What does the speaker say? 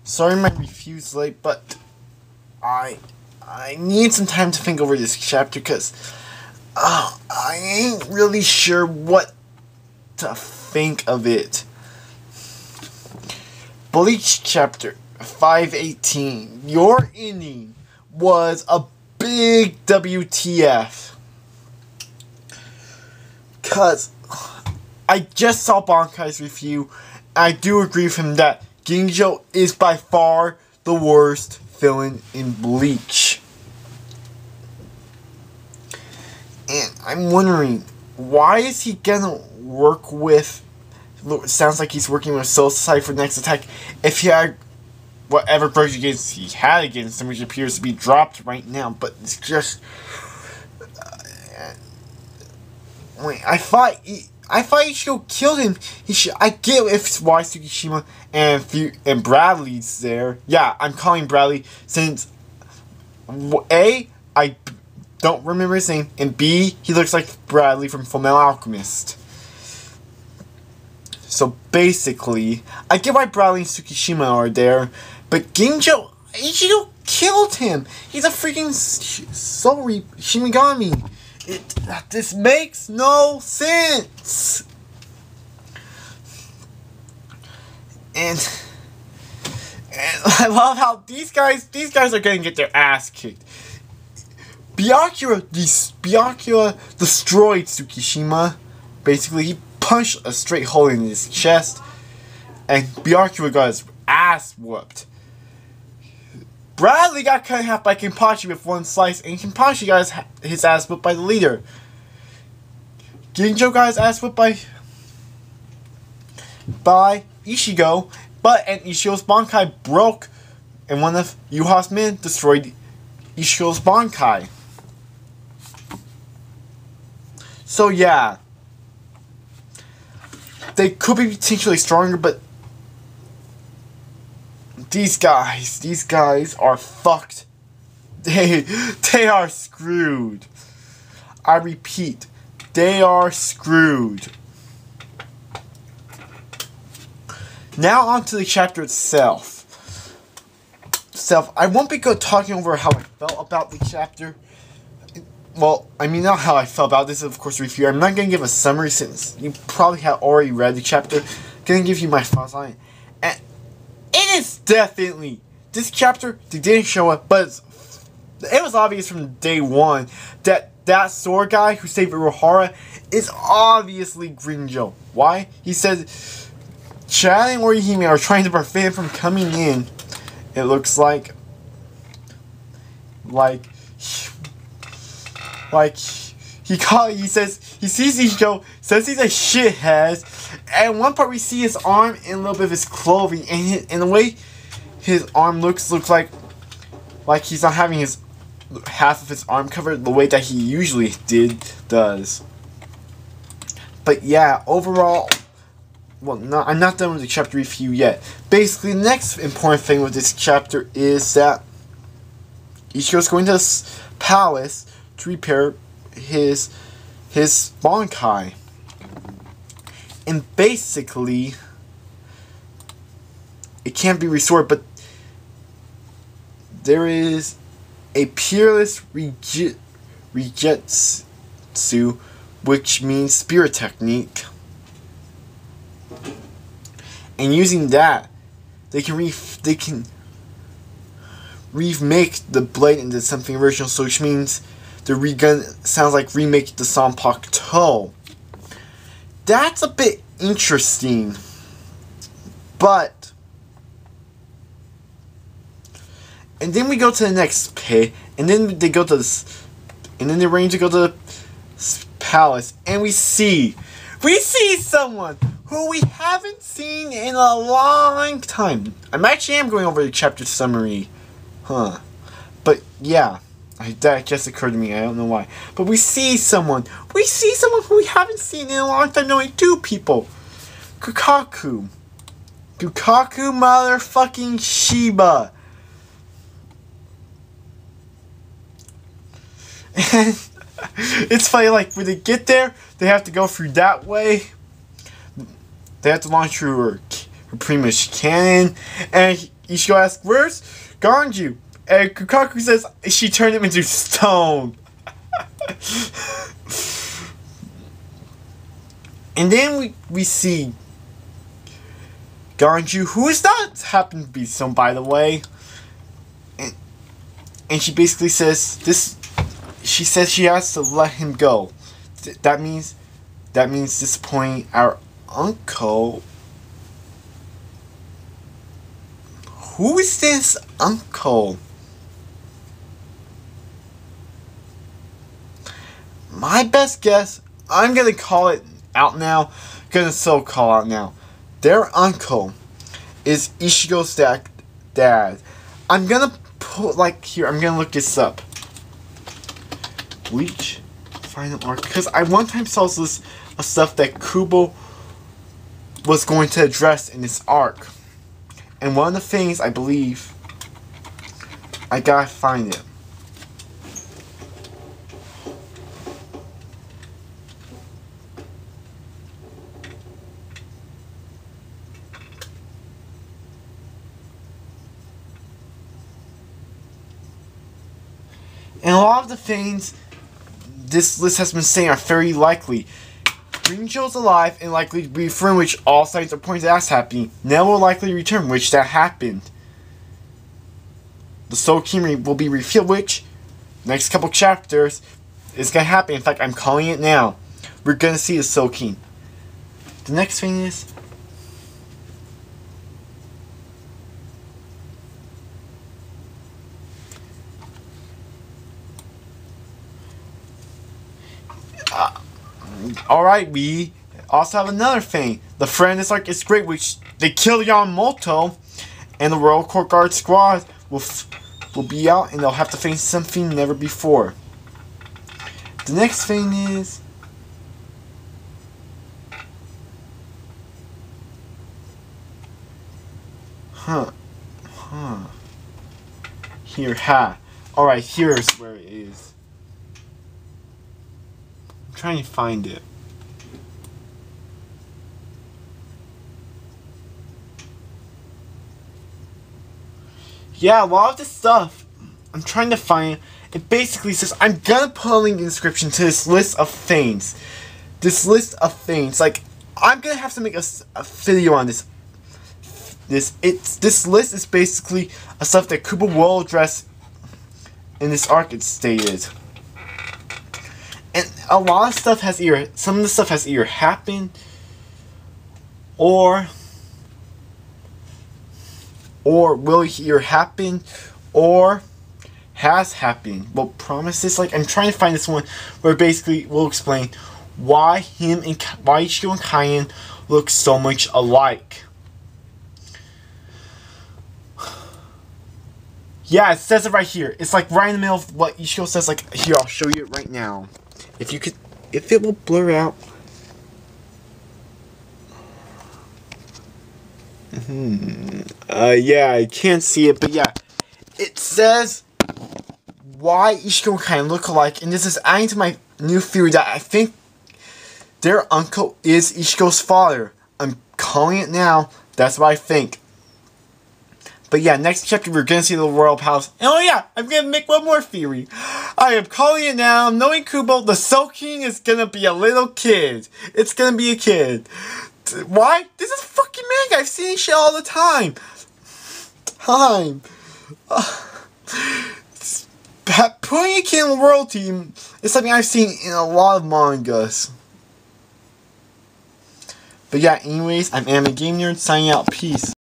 Sorry my review's late, but I need some time to think over this chapter because I ain't really sure what to think of it. Bleach chapter 518. Your ending was a big WTF. Cause I just saw Bankai's review. I do agree with him that Ginjo is by far the worst villain in Bleach. And I'm wondering, why is he gonna work with... It sounds like he's working with Soul Society for the next attack. If he had whatever grudge against he had against him, which appears to be dropped right now, but it's just... wait, I thought Ichigo killed him. I get if it's why Tsukishima and Bradley's there. Yeah, I'm calling Bradley since A, I don't remember his name, and B, he looks like Bradley from Fullmetal Alchemist. So basically, I get why Bradley and Tsukishima are there, but Ichigo killed him. He's a freaking Soul Shinigami. This makes no sense. And I love how these guys are gonna get their ass kicked. Byakuya destroyed Tsukishima. Basically, he punched a straight hole in his chest, and Byakuya got his ass whooped. Bradley got cut in half by Kenpachi with one slice, and Kenpachi got his ass whooped by the leader. Ginjo got his ass whooped by Ichigo, and Ichigo's Bankai broke, and one of Yuha's men destroyed Ichigo's Bankai. So yeah, they could be potentially stronger, but these guys are fucked. They are screwed. I repeat, they are screwed. Now on to the chapter itself. I won't be talking over how I felt about the chapter. Well, I mean, not how I felt about this, of course, review. I'm not going to give a summary since you probably have already read the chapter. I'm going to give you my thoughts on it. And it is definitely, this chapter, they didn't show it, but it was obvious from day one that that sword guy who saved Uruhara is obviously Ginjo. Why? He said, Chad and Orihime are trying to prevent him from coming in. It looks like he says he sees Ichigo, says he's a shithead, and one part we see his arm and a little bit of his clothing, and the way his arm looks like he's not having his half of his arm covered the way that he usually does. But yeah, overall, well, I'm not done with the chapter review yet. Basically, the next important thing with this chapter is that Ichigo's going to this palace to repair his Bankai. And basically, it can't be restored, but there is a peerless Regetsu, which means spirit technique. And using that, they can remake the blade into something original, so which means the regun sounds like remake the Sanpakuto. That's a bit interesting, but and then we go to the next pit, and then they go to this, and then they arrange to go to the palace, and we see someone who we haven't seen in a long time. I am going over the chapter summary, but yeah, that just occurred to me. I don't know why, but we see someone who we haven't seen in a long time. Only two people, Kukaku motherfucking Shiba. And it's funny, like, when they get there, they have to go through that way. They have to launch her pretty much cannon. And Ichigo asks, "Where's Ganju?" And Kukaku says she turned him into stone. And then we see Ganju, who is not happen to be stone, by the way. And she basically says this. She says she has to let him go. That means disappointing our uncle. Who is this uncle? My best guess, I'm gonna call it out now. Gonna call out now. Their uncle is Ichigo's dad. I'm gonna put here. I'm gonna look this up. Bleach final arc, because I one time saw this list of stuff that Kubo was going to address in this arc, and one of the things I believe, I gotta find it. And a lot of the things this list has been saying are very likely. Rinjo's alive and likely to be return, which all signs are pointing to that's happening. Nell will likely return, which that happened. The Soul King will be revealed, which next couple chapters is gonna happen. In fact, I'm calling it now. We're gonna see the Soul King. The next thing is alright, we also have another thing. The friend is is great, which they kill Yamamoto, and the Royal Court Guard squad will be out, and they'll have to face something never before. The next thing is here, alright, here's where it is. I'm trying to find it. Yeah, a lot of this stuff I'm trying to find, it basically says, I'm gonna put a link in the description to this list of things. This list of things. Like, I'm gonna have to make a video on this. This list is basically a stuff that Kubo will address in this arc, it's stated. And a lot of stuff has some of the stuff has either happened or will either happen or has happened. Well, promises, I'm trying to find this one where basically we'll explain why Ichigo and Kaien look so much alike. Yeah, it says it right here. It's right in the middle of what Ichigo says. Here, I'll show you it right now. If it will blur out. Yeah, I can't see it, but yeah. It says why Ichigo and Kaien look alike, and this is adding to my new theory that I think their uncle is Ichigo's father. I'm calling it now. That's what I think. But yeah, next chapter we're gonna see the Royal Palace. And oh yeah, I'm gonna make one more theory. I am calling it now. Knowing Kubo, the Soul King is gonna be a little kid. It's gonna be a kid. Why? This is fucking manga. I've seen this shit all the time. Putting a kid in the world team is something I've seen in a lot of mangas. But yeah, anyways, I'm Anime Game Nerd signing out. Peace.